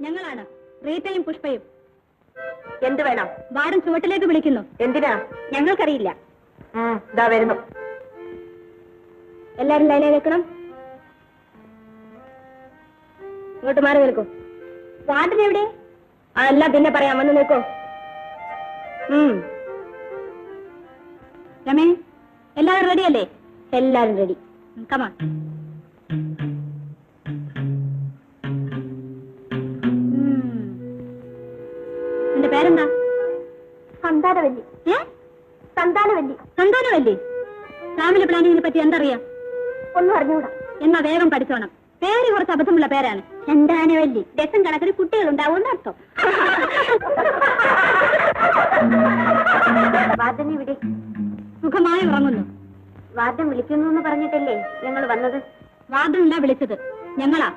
ഞങ്ങളാണ് റീറ്റയും പുഷ്പയും. എന്ത് വേണം? വാർഡൻ ചുവട്ടിലേക്ക് വിളിക്കുന്നു. എന്തിനാ? ഞങ്ങൾക്കറിയില്ല. ഇതാ വരുന്നു. എല്ലാരും ലൈനിൽ നിൽക്കണം. ഇങ്ങോട്ട് മാറി നിൽക്കൂ. വാർഡൻ എവിടെ? അല്ല, പിന്നെ പറയാം. വന്ന് നിൽക്കൂ. രമേ, എല്ലാവരും റെഡിയല്ലേ? എല്ലാരും റെഡി. കമാ. നിന്റെ പേരെന്താ? സന്താനവല്ലി. സന്താനവല്ലി. സന്താനവല്ലി. ഫാമിലി പ്ലാനിങ്ങിനെ പറ്റി എന്തറിയാം? ഒന്നും അറിഞ്ഞൂടാ. എന്നാ വേഗം പഠിച്ചോണം. പേര് കുറച്ച് അബദ്ധമുള്ള പേരാണ്. സന്താനവല്ലി. ഡസൻ കണക്കിന് കുട്ടികളുണ്ടാവും അർത്ഥം. വാർഡൻ ഇവിടെ സുഖമായി ഉറങ്ങുന്നു. വാർഡൻ വിളിക്കുന്നു എന്ന് പറഞ്ഞിട്ടല്ലേ ഞങ്ങൾ വന്നത്? വാർഡനല്ല വിളിച്ചത്, ഞങ്ങളാ.